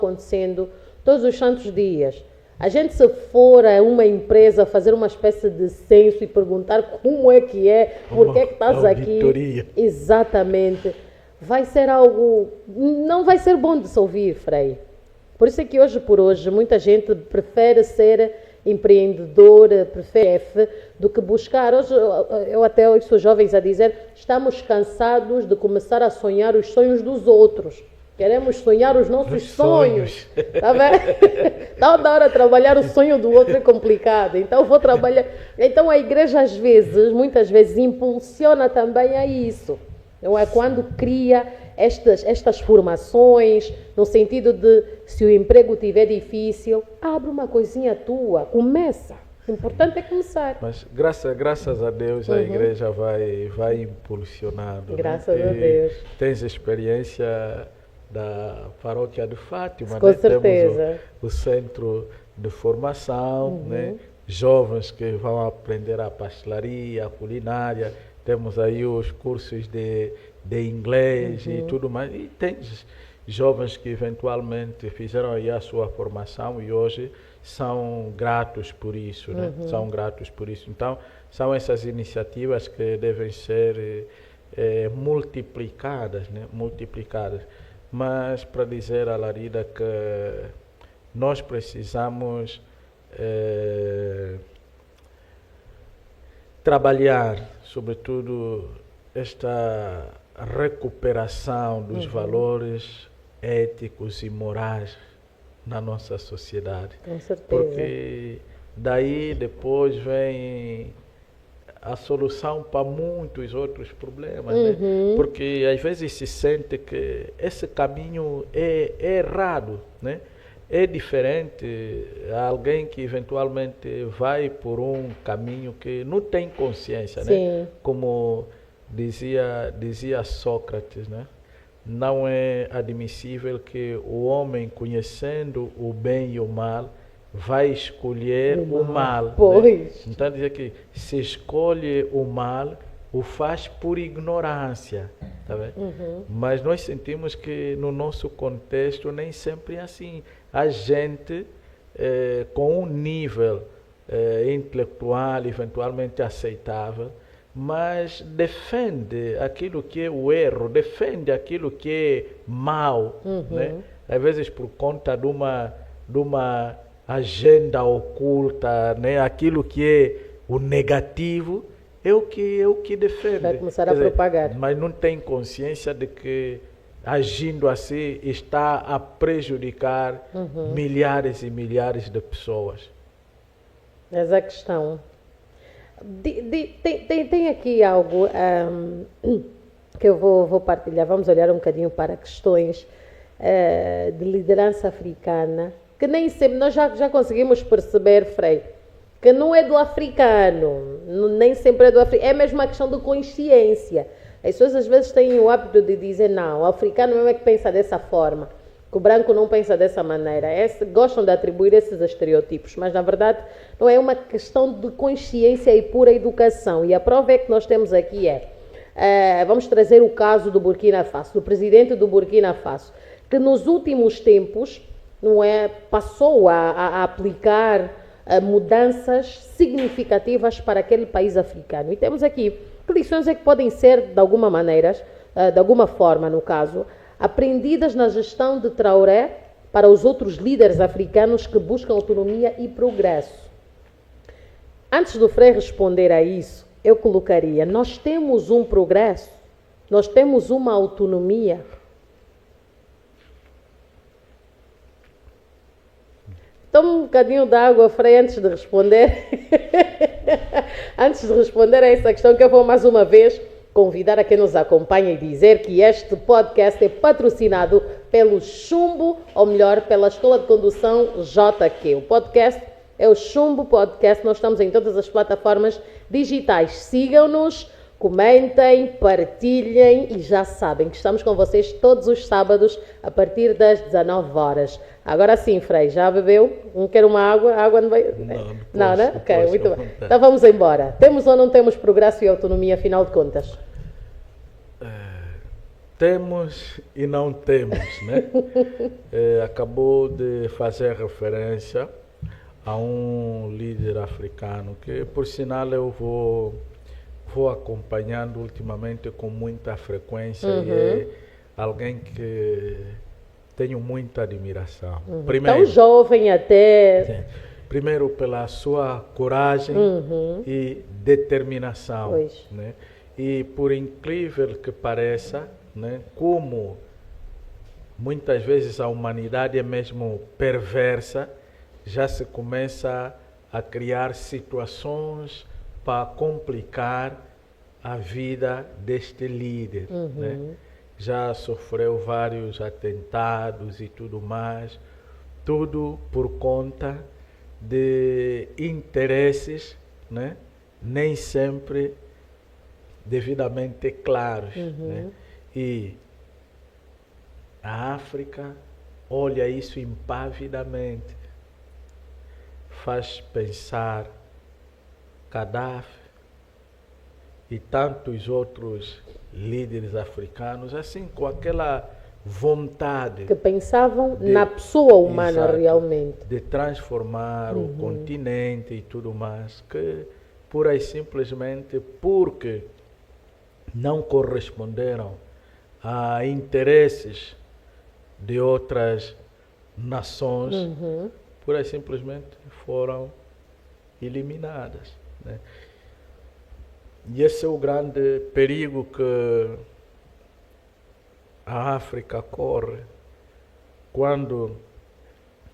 acontecendo todos os santos dias. A gente, se for a uma empresa fazer uma espécie de censo e perguntar como é, por que é que estás aqui, exatamente, vai ser algo, não vai ser bom de se ouvir, Frei. Por isso é que hoje por hoje muita gente prefere ser empreendedor, prefere chefe, do que buscar. Hoje eu até ouço jovens a dizer, estamos cansados de começar a sonhar os sonhos dos outros. Queremos sonhar os nossos sonhos. Tá vendo? Então, da hora trabalhar o sonho do outro é complicado. Então, vou trabalhar. Então, a igreja, às vezes, muitas vezes, impulsiona também a isso. Não é? Quando cria estas formações, no sentido de, se o emprego estiver difícil, abre uma coisinha tua, começa. O importante é começar. Mas graças a Deus a igreja vai impulsionando. Graças a Deus. Tens experiência da paróquia de Fátima, com certeza. Temos o centro de formação, né? Jovens que vão aprender a pastelaria, a culinária, temos aí os cursos de inglês e tudo mais, e tens jovens que eventualmente fizeram aí a sua formação e hoje são gratos por isso, né? São gratos por isso. Então, são essas iniciativas que devem ser multiplicadas, né? Multiplicadas. Mas para dizer a Larida que nós precisamos trabalhar, sobretudo, esta recuperação dos valores éticos e morais na nossa sociedade. Com certeza. Porque daí depois vem a solução para muitos outros problemas, né? Porque às vezes se sente que esse caminho é errado, né? É diferente a alguém que eventualmente vai por um caminho que não tem consciência, né? Como dizia Sócrates, né? Não é admissível que o homem, conhecendo o bem e o mal, vai escolher o mal. Né? Então, dizer que se escolhe o mal, o faz por ignorância. Tá vendo? Mas nós sentimos que no nosso contexto nem sempre é assim. A gente, com um nível intelectual eventualmente aceitável, mas defende aquilo que é o erro, defende aquilo que é mal, né? Às vezes por conta de uma agenda oculta, né? Aquilo que é o negativo é o que defende. Vai começar a propagar. Mas não tem consciência de que agindo assim está a prejudicar milhares e milhares de pessoas. Essa é a questão. Tem aqui algo que eu vou partilhar. Vamos olhar um bocadinho para questões de liderança africana, que nem sempre nós já conseguimos perceber, Frei, que não é do africano, nem sempre é do africano, é mesmo uma questão de consciência. As pessoas às vezes têm o hábito de dizer, não, o africano mesmo é que pensa dessa forma, que o branco não pensa dessa maneira. Gostam de atribuir esses estereotipos, mas na verdade não é uma questão de consciência e pura educação. E a prova é que nós temos aqui vamos trazer o caso do Burkina Faso, do presidente do Burkina Faso, que nos últimos tempos passou a aplicar mudanças significativas para aquele país africano. E temos aqui, que lições é que podem ser, de alguma forma, no caso, aprendidas na gestão de Traoré para os outros líderes africanos que buscam autonomia e progresso? Antes do Frei responder a isso, eu colocaria, nós temos um progresso, nós temos uma autonomia. Toma um bocadinho de água, Frei, antes de responder. Antes de responder a essa questão, que eu vou mais uma vez convidar a quem nos acompanha e dizer que este podcast é patrocinado pelo Chumbo, ou melhor, pela Escola de Condução JQ. O podcast é o Chumbo Podcast. Nós estamos em todas as plataformas digitais. Sigam-nos, comentem, partilhem e já sabem que estamos com vocês todos os sábados a partir das 19 horas. Agora sim, Frei, já bebeu? Não quer uma água? A água não vai... Não, né? Ok, muito bem. Então vamos embora. Temos ou não temos progresso e autonomia, afinal de contas? temos e não temos, né? Acabou de fazer referência a um líder africano que, por sinal, eu vou acompanhando ultimamente com muita frequência e é alguém que tenho muita admiração. Primeiro, tão jovem até. sim, primeiro pela sua coragem e determinação, Pois. né? E por incrível que pareça, né, como muitas vezes a humanidade é mesmo perversa, já se começa a criar situações para complicar a vida deste líder, né? Já sofreu vários atentados e tudo mais, tudo por conta de interesses, né? Nem sempre devidamente claros, né? E a África olha isso impavidamente, faz pensar Gaddafi e tantos outros líderes africanos, assim, com aquela vontade Que pensavam na pessoa humana, exato, realmente. de transformar o continente e tudo mais, que pura e simplesmente porque não corresponderam a interesses de outras nações, pura e simplesmente foram eliminadas, né? E esse é o grande perigo que a África corre quando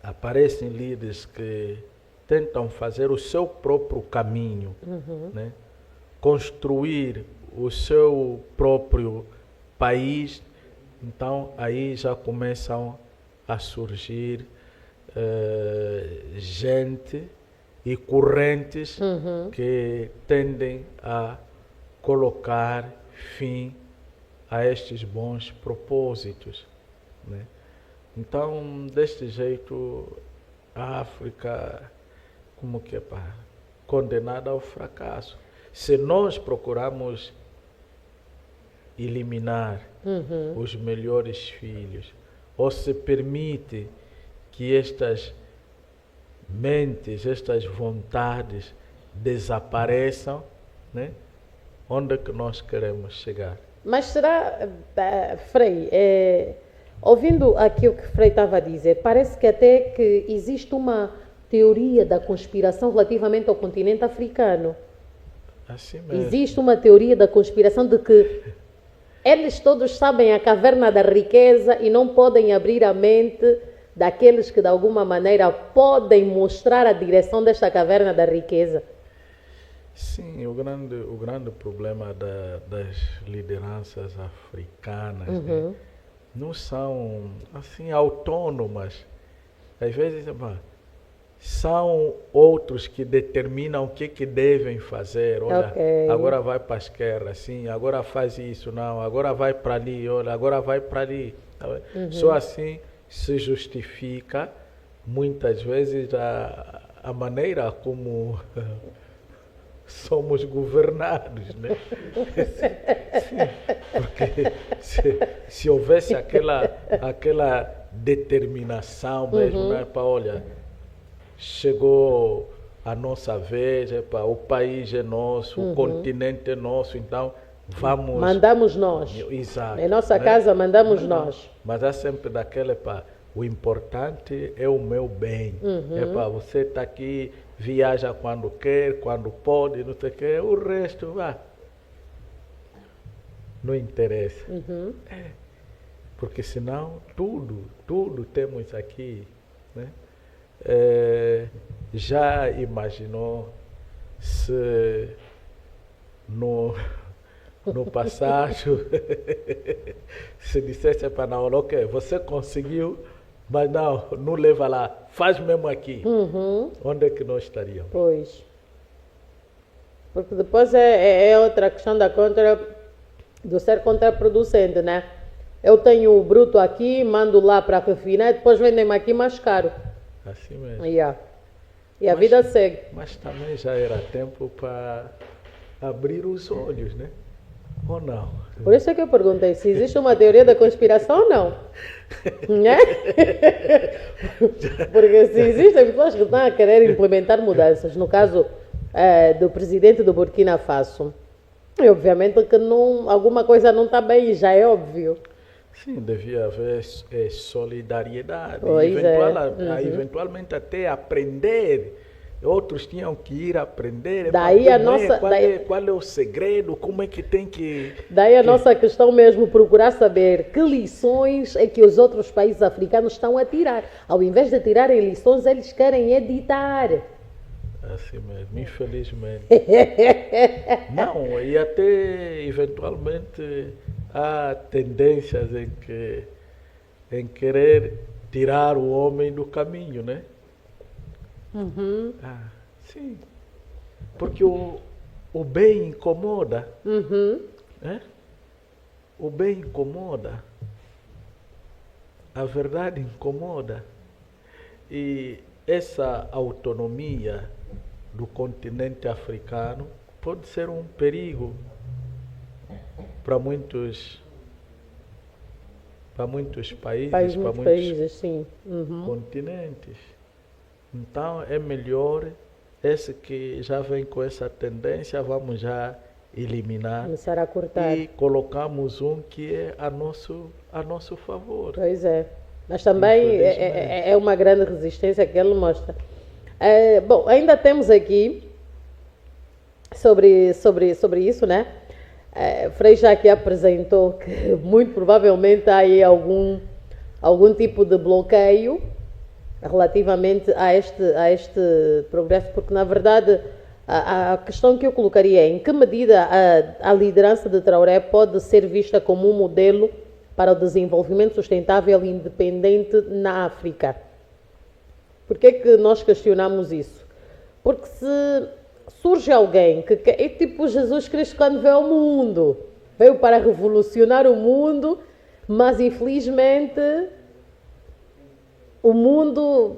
aparecem líderes que tentam fazer o seu próprio caminho, né? Construir o seu próprio país. Então aí já começam a surgir gente e correntes que tendem a colocar fim a estes bons propósitos, né? Então, deste jeito, a África, como que é, condenada ao fracasso. Se nós procuramos eliminar os melhores filhos, ou se permite que estas mentes, estas vontades desapareçam, né? Onde é que nós queremos chegar? Mas será, Frei, ouvindo aqui o que Frei estava a dizer, parece que até que existe uma teoria da conspiração relativamente ao continente africano. Assim mesmo. Existe uma teoria da conspiração de que eles todos sabem a caverna da riqueza e não podem abrir a mente daqueles que de alguma maneira podem mostrar a direção desta caverna da riqueza. Sim, o grande problema das lideranças africanas, né, não são assim autônomas. Às vezes são outros que determinam o que devem fazer. Olha, agora vai para a esquerda, assim, agora faz isso, não, agora vai para ali, olha, agora vai para ali. Só assim se justifica muitas vezes a maneira como somos governados, né? Porque se houvesse aquela determinação mesmo, né, para, olha, chegou a nossa vez, o país é nosso, o continente é nosso, então vamos... Mandamos nós. Exato. Em nossa casa mandamos nós. Mas há sempre daquela, o importante é o meu bem. Você está aqui, viaja quando quer, quando pode, não sei o que, o resto não interessa. Porque senão tudo temos aqui, né? Já imaginou se no passado se dissesse para não, ok, você conseguiu, mas não leva lá, faz mesmo aqui. Onde é que nós estaríamos? Pois. Porque depois é outra questão do ser contraproducente, né? Eu tenho o bruto aqui, mando lá para refinar e depois vendem-me aqui mais caro. Assim mesmo. E a vida segue. Mas também já era tempo para abrir os olhos, né? ou não? Por isso é que eu perguntei se existe uma teoria da conspiração ou não. Né? Porque se existem pessoas que estão a querer implementar mudanças, no caso do presidente do Burkina Faso, e obviamente que não, alguma coisa não está bem, já é óbvio. Sim, devia haver solidariedade. Pois é. Eventualmente até aprender. Outros tinham que ir aprender. Daí a nossa, qual é o segredo? Como é que tem que... Daí a nossa questão mesmo, procurar saber que lições é que os outros países africanos estão a tirar. Ao invés de tirarem lições, eles querem editar. Assim mesmo, infelizmente. Não, e até eventualmente há tendências em querer tirar o homem do caminho, né? Uhum. Sim. Porque o bem incomoda. Uhum. Né? O bem incomoda. A verdade incomoda. E essa autonomia do continente africano pode ser um perigo para muitos países, para muitos países, sim. continentes. Então é melhor esse que já vem com essa tendência, vamos já eliminar. Começar a cortar. E colocamos um que é a nosso favor. Pois é. Mas também é uma grande resistência que ele mostra. Bom, ainda temos aqui sobre isso, né? Frei já aqui apresentou que muito provavelmente há aí algum tipo de bloqueio relativamente a este progresso, porque na verdade a questão que eu colocaria é em que medida a liderança de Traoré pode ser vista como um modelo para o desenvolvimento sustentável e independente na África. Por que é que nós questionamos isso? Porque se surge alguém que é tipo Jesus Cristo quando veio ao mundo, veio para revolucionar o mundo, mas infelizmente o mundo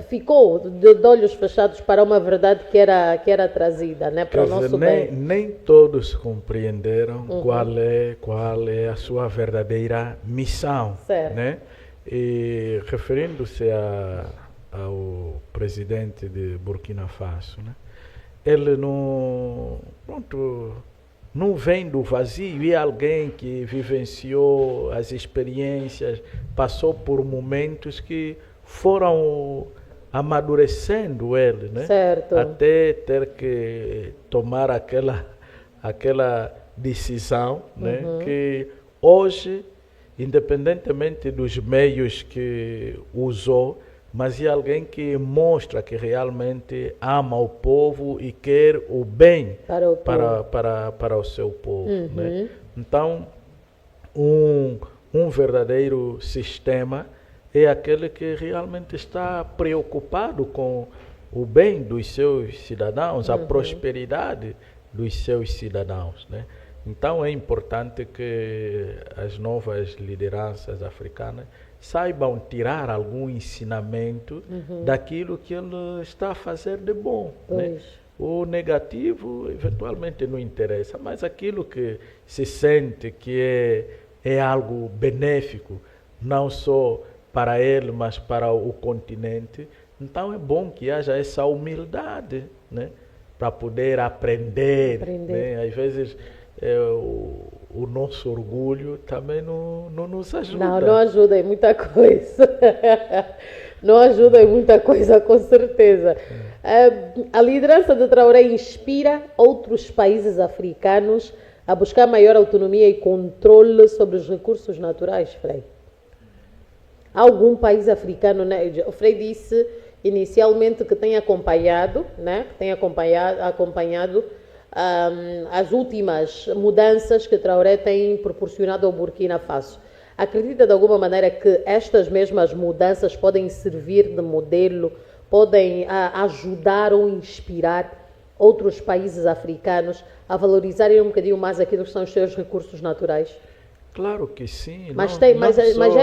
ficou de olhos fechados para uma verdade que era trazida, né, para o nosso bem. Nem todos compreenderam qual é a sua verdadeira missão, certo. Né? E referindo-se ao presidente de Burkina Faso, né? Ele não vem do vazio, é alguém que vivenciou as experiências, passou por momentos que foram amadurecendo ele, né? Certo. Até ter que tomar aquela decisão, né? Que hoje, independentemente dos meios que usou, mas é alguém que mostra que realmente ama o povo e quer o bem para o seu povo. Né? Então, um verdadeiro sistema é aquele que realmente está preocupado com o bem dos seus cidadãos, a prosperidade dos seus cidadãos. Né? Então, é importante que as novas lideranças africanas saibam tirar algum ensinamento daquilo que ele está a fazer de bom. Né? O negativo, eventualmente, não interessa, mas aquilo que se sente que é algo benéfico, não só para ele, mas para o continente, então é bom que haja essa humildade, né? Para poder aprender. Né? Às vezes, o nosso orgulho também não nos ajuda. Não ajuda em muita coisa. Não ajuda em muita coisa, com certeza. A liderança de Traoré inspira outros países africanos a buscar maior autonomia e controle sobre os recursos naturais, Frei. Algum país africano, né? O Frei disse inicialmente que tem acompanhado, né? Que tem acompanhado as últimas mudanças que Traoré tem proporcionado ao Burkina Faso. Acredita de alguma maneira que estas mesmas mudanças podem servir de modelo, podem ajudar ou inspirar outros países africanos a valorizarem um bocadinho mais aquilo que são os seus recursos naturais? Claro que sim. Mas já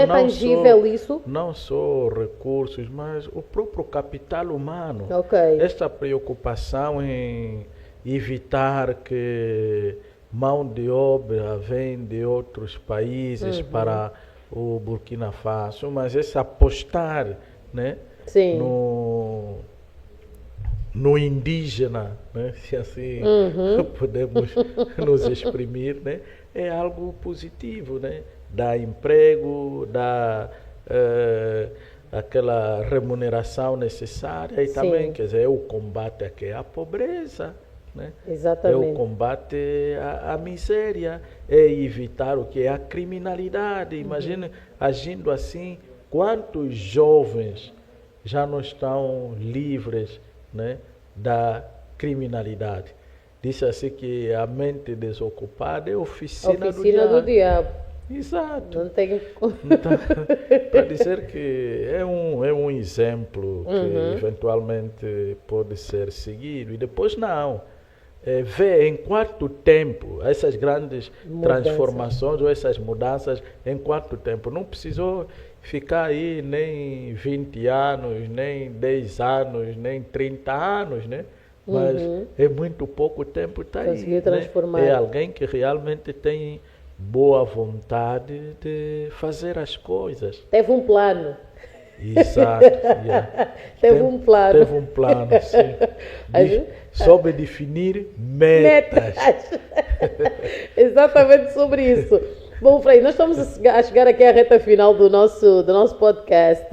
é tangível isso? Não só recursos, mas o próprio capital humano. Okay. Esta preocupação em evitar que mão de obra vem de outros países para o Burkina Faso, mas esse apostar, né, Sim. no indígena, né, se assim podemos nos exprimir, né, é algo positivo, né, dá emprego, dá aquela remuneração necessária e também, quer dizer, é o combate à pobreza, né? Exatamente. É o combate à miséria, é evitar o que é a criminalidade. Imagina, agindo assim, quantos jovens já não estão livres, né, da criminalidade. Disse assim que a mente desocupada é oficina do diabo. Exato. Não tem... Então, para dizer que é um exemplo que eventualmente pode ser seguido. E depois não. Ver em quanto tempo essas grandes transformações ou essas mudanças, em quanto tempo. Não precisou ficar aí nem 20 anos, nem 10 anos, nem 30 anos, né? Mas é muito pouco tempo, está aí. Conseguiu transformar. Né? É alguém que realmente tem boa vontade de fazer as coisas. Teve um plano. Exato. Yeah. Teve um plano. Teve um plano, sim. Soube definir metas. Exatamente sobre isso. Bom, Frei, nós estamos a chegar aqui à reta final do nosso podcast.